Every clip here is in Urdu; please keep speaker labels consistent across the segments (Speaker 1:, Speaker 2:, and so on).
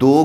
Speaker 1: 2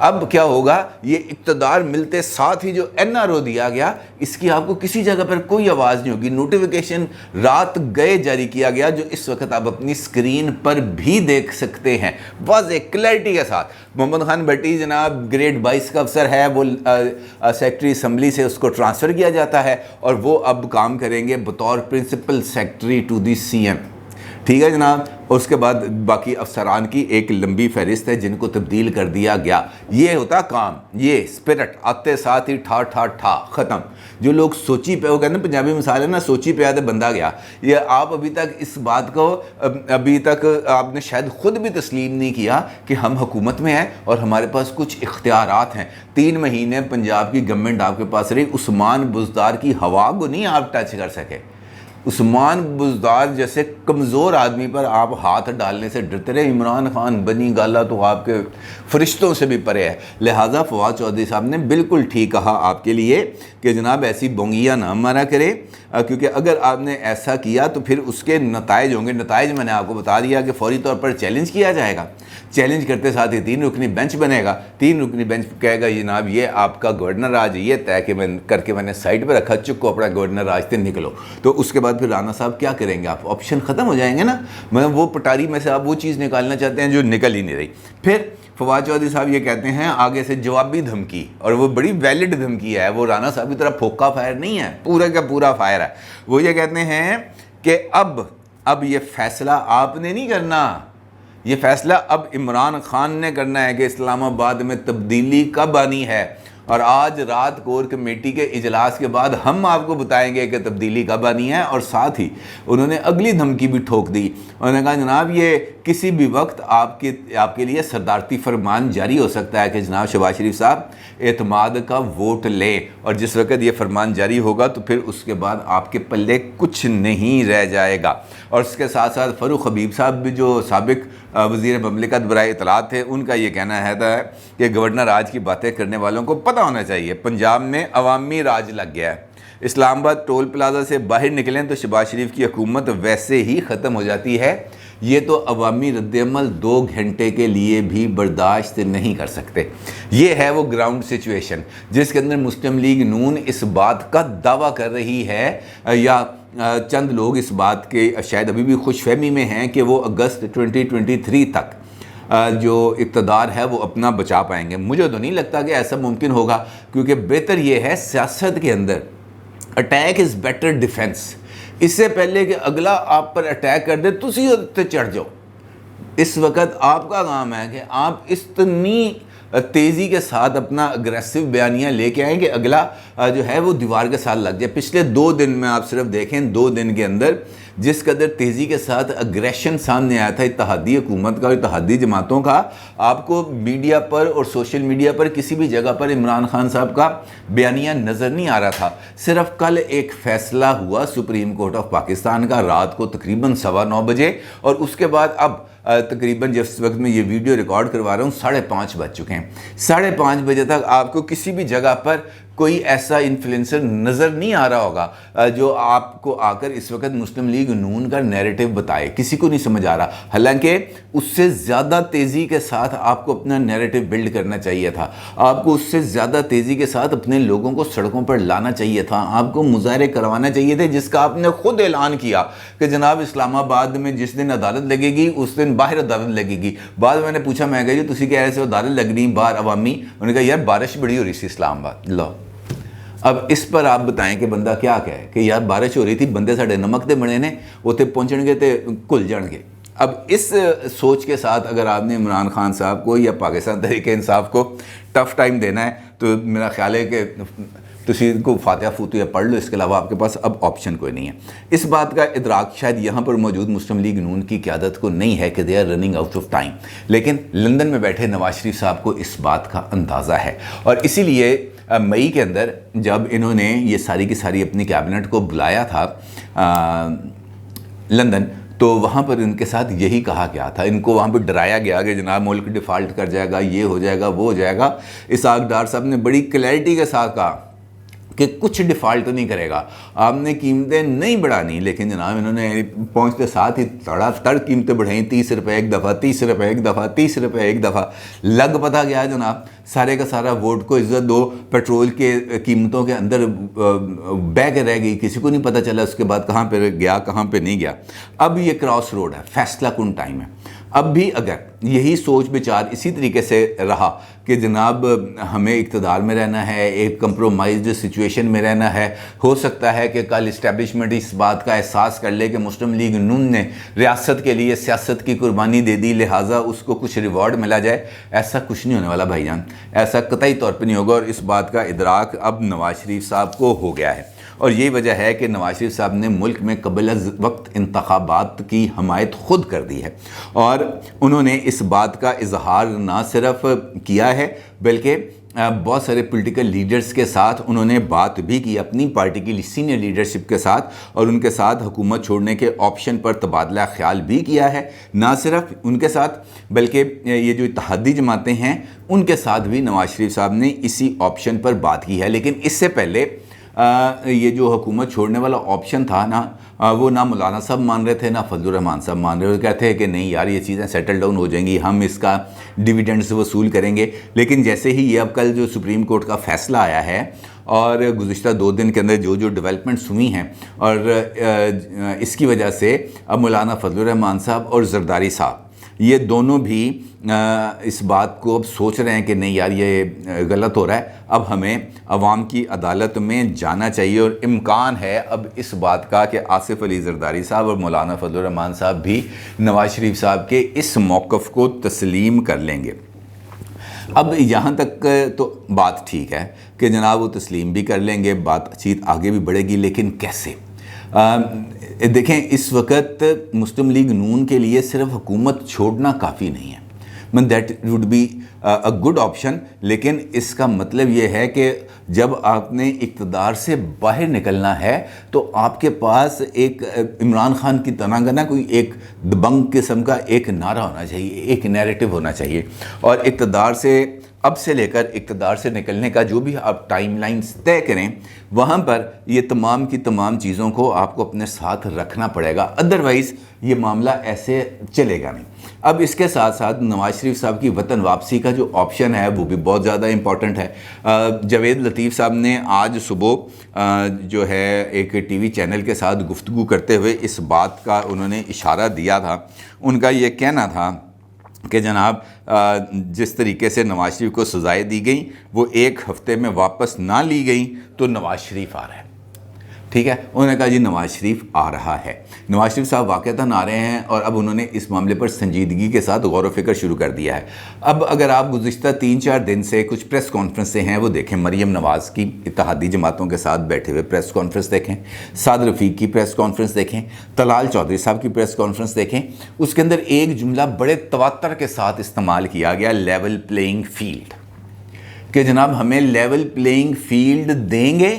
Speaker 1: اب کیا ہوگا، یہ اقتدار ملتے ساتھ ہی جو NRO دیا گیا اس کی آپ کو کسی جگہ پر کوئی آواز نہیں ہوگی. نوٹیفیکیشن رات گئے جاری کیا گیا جو اس وقت آپ اپنی اسکرین پر بھی دیکھ سکتے ہیں واضح کلیئرٹی کے ساتھ. محمد خان بھٹی جناب گریڈ 22 کا افسر ہے، وہ سیکٹری اسمبلی سے اس کو ٹرانسفر کیا جاتا ہے اور وہ اب کام کریں گے بطور principal secretary to the CM. ٹھیک ہے جناب. اس کے بعد باقی افسران کی ایک لمبی فہرست ہے جن کو تبدیل کر دیا گیا. یہ ہوتا کام، یہ اسپرٹ آتے ساتھ ہی ٹھا ٹھا ٹھا ختم. جو لوگ سوچی پہ، وہ کہتے ہیں پنجابی مثال ہے نا، سوچی پہ آتے بندہ گیا. یہ آپ ابھی تک اس بات کو ابھی تک آپ نے شاید خود بھی تسلیم نہیں کیا کہ ہم حکومت میں ہیں اور ہمارے پاس کچھ اختیارات ہیں. 3 مہینے پنجاب کی گورنمنٹ آپ کے پاس رہی، عثمان بزدار کی ہوا کو نہیں آپ ٹچ کر سکے. عثمان بزدار جیسے کمزور آدمی پر آپ ہاتھ ڈالنے سے ڈرتے رہے. عمران خان بنی گالا تو آپ کے فرشتوں سے بھی پرے ہے. لہٰذا فواد چودھری صاحب نے بالکل ٹھیک کہا آپ کے لیے کہ جناب ایسی بونگیاں نہ مارا کرے، کیونکہ اگر آپ نے ایسا کیا تو پھر اس کے نتائج ہوں گے. نتائج میں نے آپ کو بتا دیا کہ فوری طور پر چیلنج کیا جائے گا. چیلنج کرتے ساتھ ہی 3 رکنی بینچ بنے گا. 3 رکنی بینچ کہے گا جناب یہ آپ کا گورنر راج یہ طے کہ میں کر کے میں نے سائڈ پہ رکھا، چکو اپنا گورنر راج سے نکلو. تو اس کے بعد پھر رانا صاحب کیا کریں گے؟ آپ آپشن ختم ہو جائیں گے نا. میں وہ پٹاری میں سے آپ وہ چیز نکالنا چاہتے ہیں جو نکل ہی نہیں رہی. پھر فواد چودھری صاحب یہ کہتے ہیں آگے سے جوابی دھمکی، اور وہ بڑی ویلڈ دھمکی ہے، وہ رانا صاحب کی طرح پھوکا فائر نہیں ہے، پورا کا پورا فائر ہے. وہ یہ کہتے ہیں کہ اب یہ فیصلہ آپ نے نہیں کرنا، یہ فیصلہ اب عمران خان نے کرنا ہے کہ اسلام آباد میں تبدیلی کب آنی ہے. اور آج رات کور کمیٹی کے اجلاس کے بعد ہم آپ کو بتائیں گے کہ تبدیلی کب آنی ہے. اور ساتھ ہی انہوں نے اگلی دھمکی بھی ٹھوک دی. انہوں نے کہا جناب یہ کسی بھی وقت آپ کے لیے صدارتی فرمان جاری ہو سکتا ہے کہ جناب شہباز شریف صاحب اعتماد کا ووٹ لیں، اور جس وقت یہ فرمان جاری ہوگا تو پھر اس کے بعد آپ کے پلے کچھ نہیں رہ جائے گا. اور اس کے ساتھ ساتھ فاروق حبیب صاحب بھی جو سابق وزیر مملکت برائے اطلاعات تھے، ان کا یہ کہنا ہے کہ گورنر راج کی باتیں کرنے والوں کو پتہ ہونا چاہیے پنجاب میں عوامی راج لگ گیا ہے. اسلام آباد ٹول پلازا سے باہر نکلیں تو شہباز شریف کی حکومت ویسے ہی ختم ہو جاتی ہے. یہ تو عوامی رد عمل 2 گھنٹے کے لیے بھی برداشت نہیں کر سکتے. یہ ہے وہ گراؤنڈ سچویشن جس کے اندر مسلم لیگ نون اس بات کا دعویٰ کر رہی ہے، یا چند لوگ اس بات کے شاید ابھی بھی خوش فہمی میں ہیں کہ وہ اگست 2023 تک جو اقتدار ہے وہ اپنا بچا پائیں گے. مجھے تو نہیں لگتا کہ ایسا ممکن ہوگا، کیونکہ بہتر یہ ہے سیاست کے اندر اٹیک از بیٹر ڈیفینس. اس سے پہلے کہ اگلا آپ پر اٹیک کر دے تسی تے چڑھ جاؤ. اس وقت آپ کا کام ہے کہ آپ اتنی تیزی کے ساتھ اپنا اگریسو بیانیاں لے کے آئیں کہ اگلا جو ہے وہ دیوار کے ساتھ لگ جائے. پچھلے 2 دن میں آپ صرف دیکھیں، 2 دن کے اندر جس قدر تیزی کے ساتھ اگریشن سامنے آیا تھا اتحادی حکومت کا اور اتحادی جماعتوں کا، آپ کو میڈیا پر اور سوشل میڈیا پر کسی بھی جگہ پر عمران خان صاحب کا بیانیہ نظر نہیں آ رہا تھا. صرف کل ایک فیصلہ ہوا سپریم کورٹ آف پاکستان کا رات کو تقریباً 9:15 بجے، اور اس کے بعد اب تقریباً جس وقت میں یہ ویڈیو ریکارڈ کروا رہا ہوں 5:30 بج چکے ہیں. 5:30 بجے تک آپ کو کسی بھی جگہ پر کوئی ایسا انفلوئنسر نظر نہیں آ رہا ہوگا جو آپ کو آ کر اس وقت مسلم لیگ نون کا نیریٹو بتائے. کسی کو نہیں سمجھ آ رہا، حالانکہ اس سے زیادہ تیزی کے ساتھ آپ کو اپنا نیریٹو بلڈ کرنا چاہیے تھا. آپ کو اس سے زیادہ تیزی کے ساتھ اپنے لوگوں کو سڑکوں پر لانا چاہیے تھا. آپ کو مظاہرے کروانا چاہیے تھے، جس کا آپ نے خود اعلان کیا کہ جناب اسلام آباد میں جس دن عدالت لگے گی اس دن باہر عدالت لگے گی. بعد میں نے پوچھا، میں کہا جی تسی کہہ رہے سے عدالت لگنی باہر عوامی؟ انہوں نے کہا یار بارش بڑی ہو رہی سی اسلام آباد. لو اب اس پر آپ بتائیں کہ بندہ کیا کہے کہ یار بارش ہو رہی تھی، بندے ساڑھے نمک دے بنے نے اوتے پہنچن گے تے کھل جان گے. اب اس سوچ کے ساتھ اگر آپ نے عمران خان صاحب کو یا پاکستان تحریک انصاف کو ٹف ٹائم دینا ہے تو میرا خیال ہے کہ تسی کو فاتحہ فوتیہ پڑھ لو، اس کے علاوہ آپ کے پاس اب آپشن کوئی نہیں ہے. اس بات کا ادراک شاید یہاں پر موجود مسلم لیگ نون کی قیادت کو نہیں ہے کہ they are running out of time, لیکن لندن میں بیٹھے نواز شریف صاحب کو اس بات کا اندازہ ہے. اور اسی لیے مئی کے اندر جب انہوں نے یہ ساری کی ساری اپنی کیبنٹ کو بلایا تھا لندن، تو وہاں پر ان کے ساتھ یہی کہا گیا تھا. ان کو وہاں پہ ڈرایا گیا کہ جناب ملک ڈیفالٹ کر جائے گا، یہ ہو جائے گا، وہ ہو جائے گا. اسحاق ڈار صاحب نے بڑی کلیئرٹی کے ساتھ کہا کہ کچھ ڈیفالٹ نہیں کرے گا، آپ نے قیمتیں نہیں بڑھانی، لیکن جناب انہوں نے پہنچتے ساتھ ہی تڑا تڑ قیمتیں بڑھائیں، 30 روپے ایک دفعہ، 30 روپے ایک دفعہ، 30 روپے ایک دفعہ۔ لگ پتہ گیا جناب سارے کا سارا ووٹ کو عزت دو پیٹرول کے قیمتوں کے اندر بہ کے رہ گئی، کسی کو نہیں پتہ چلا اس کے بعد کہاں پہ گیا کہاں پہ نہیں گیا۔ اب یہ کراس روڈ ہے، فیصلہ کن ٹائم ہے۔ اب بھی اگر یہی سوچ بچار اسی طریقے سے رہا کہ جناب ہمیں اقتدار میں رہنا ہے، ایک کمپرومائزڈ سچویشن میں رہنا ہے، ہو سکتا ہے کہ کل اسٹیبلشمنٹ اس بات کا احساس کر لے کہ مسلم لیگ نون نے ریاست کے لیے سیاست کی قربانی دے دی، لہٰذا اس کو کچھ ریوارڈ ملا جائے۔ ایسا کچھ نہیں ہونے والا بھائی جان، ایسا قطعی طور پہ نہیں ہوگا، اور اس بات کا ادراک اب نواز شریف صاحب کو ہو گیا ہے۔ اور یہی وجہ ہے کہ نواز شریف صاحب نے ملک میں قبل از وقت انتخابات کی حمایت خود کر دی ہے، اور انہوں نے اس بات کا اظہار نہ صرف کیا ہے بلکہ بہت سارے پولیٹیکل لیڈرز کے ساتھ انہوں نے بات بھی کی، اپنی پارٹی کی سینئر لیڈرشپ کے ساتھ، اور ان کے ساتھ حکومت چھوڑنے کے آپشن پر تبادلہ خیال بھی کیا ہے۔ نہ صرف ان کے ساتھ بلکہ یہ جو اتحادی جماعتیں ہیں ان کے ساتھ بھی نواز شریف صاحب نے اسی آپشن پر بات کی ہے۔ لیکن اس سے پہلے یہ جو حکومت چھوڑنے والا آپشن تھا نا، وہ نہ مولانا صاحب مان رہے تھے نہ فضل الرحمان صاحب مان رہے تھے، کہتے ہیں کہ نہیں یار یہ چیزیں سیٹل ڈاؤن ہو جائیں گی، ہم اس کا ڈیویڈنڈز وصول کریں گے۔ لیکن جیسے ہی یہ اب کل جو سپریم کورٹ کا فیصلہ آیا ہے اور گزشتہ 2 دن کے اندر جو ڈیولپمنٹس ہوئی ہیں، اور اس کی وجہ سے اب مولانا فضل الرحمان صاحب اور زرداری صاحب یہ دونوں بھی اس بات کو اب سوچ رہے ہیں کہ نہیں یار یہ غلط ہو رہا ہے، اب ہمیں عوام کی عدالت میں جانا چاہیے، اور امکان ہے اب اس بات کا کہ آصف علی زرداری صاحب اور مولانا فضل الرحمان صاحب بھی نواز شریف صاحب کے اس موقف کو تسلیم کر لیں گے۔ اب یہاں تک تو بات ٹھیک ہے کہ جناب وہ تسلیم بھی کر لیں گے، بات چیت آگے بھی بڑھے گی، لیکن کیسے؟ دیکھیں اس وقت مسلم لیگ نون کے لیے صرف حکومت چھوڑنا کافی نہیں ہے، that would be a good option, لیکن اس کا مطلب یہ ہے کہ جب آپ نے اقتدار سے باہر نکلنا ہے تو آپ کے پاس ایک عمران خان کی طرح نا کوئی ایک دبنگ قسم کا ایک نعرہ ہونا چاہیے، ایک نیریٹو ہونا چاہیے، اور اقتدار سے اب سے لے کر اقتدار سے نکلنے کا جو بھی آپ ٹائم لائنز طے کریں وہاں پر یہ تمام کی تمام چیزوں کو آپ کو اپنے ساتھ رکھنا پڑے گا، ادروائز یہ معاملہ ایسے چلے گا نہیں۔ اب اس کے ساتھ ساتھ نواز شریف صاحب کی وطن واپسی کا جو آپشن ہے وہ بھی بہت زیادہ امپورٹنٹ ہے۔ جاوید لطیف صاحب نے آج صبح جو ہے ایک ٹی وی چینل کے ساتھ گفتگو کرتے ہوئے اس بات کا انہوں نے اشارہ دیا تھا، ان کا یہ کہنا تھا کہ جناب جس طریقے سے نواز شریف کو سزائیں دی گئیں وہ 1 ہفتے میں واپس نہ لی گئیں تو نواز شریف آ رہا ہے، ٹھیک ہے، انہوں نے کہا جی نواز شریف آ رہا ہے، نواز شریف صاحب واقعتاً آ رہے ہیں، اور اب انہوں نے اس معاملے پر سنجیدگی کے ساتھ غور و فکر شروع کر دیا ہے۔ اب اگر آپ گزشتہ 3-4 دن سے کچھ پریس کانفرنسیں ہیں وہ دیکھیں، مریم نواز کی اتحادی جماعتوں کے ساتھ بیٹھے ہوئے پریس کانفرنس دیکھیں، سعد رفیق کی پریس کانفرنس دیکھیں، طلال چودھری صاحب کی پریس کانفرنس دیکھیں، اس کے اندر ایک جملہ بڑے تواتر کے ساتھ استعمال کیا گیا، لیول پلینگ فیلڈ، کہ جناب ہمیں لیول پلینگ فیلڈ دیں گے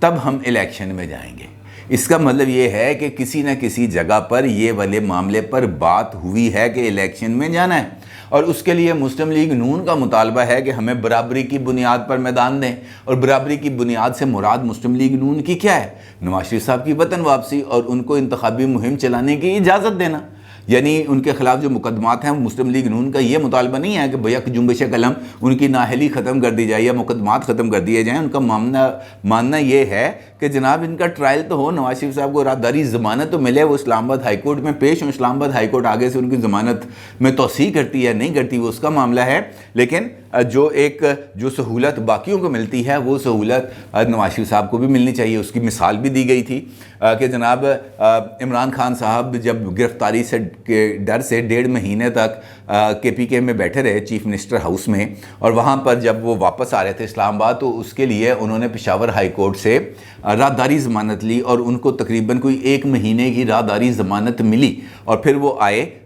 Speaker 1: تب ہم الیکشن میں جائیں گے۔ اس کا مطلب یہ ہے کہ کسی نہ کسی جگہ پر یہ والے معاملے پر بات ہوئی ہے کہ الیکشن میں جانا ہے، اور اس کے لیے مسلم لیگ نون کا مطالبہ ہے کہ ہمیں برابری کی بنیاد پر میدان دیں، اور برابری کی بنیاد سے مراد مسلم لیگ نون کی کیا ہے؟ نواز شریف صاحب کی وطن واپسی اور ان کو انتخابی مہم چلانے کی اجازت دینا۔ یعنی ان کے خلاف جو مقدمات ہیں مسلم لیگ نون کا یہ مطالبہ نہیں ہے کہ بھیا جنبش قلم ان کی نااہلی ختم کر دی جائے یا مقدمات ختم کر دیے جائیں، ان کا ماننا یہ ہے کہ جناب ان کا ٹرائل تو ہو، نواز شریف صاحب کو راداری ضمانت تو ملے، وہ اسلام آباد ہائی کورٹ میں پیش ہوں، اسلام آباد ہائی کورٹ آگے سے ان کی ضمانت میں توسیع کرتی ہے نہیں کرتی وہ اس کا معاملہ ہے، لیکن جو سہولت باقیوں کو ملتی ہے وہ سہولت نواز شریف صاحب کو بھی ملنی چاہیے۔ اس کی مثال بھی دی گئی تھی کہ جناب عمران خان صاحب جب گرفتاری سے ڈر سے 1.5 مہینے تک KPK میں بیٹھے رہے چیف منسٹر ہاؤس میں، اور وہاں پر جب وہ واپس آ رہے تھے اسلام آباد تو اس کے لیے انہوں نے پشاور ہائی کورٹ سے راہداری ضمانت لی، اور ان کو تقریباً کوئی 1 مہینے کی راہداری ضمانت ملی، اور پھر وہ آئے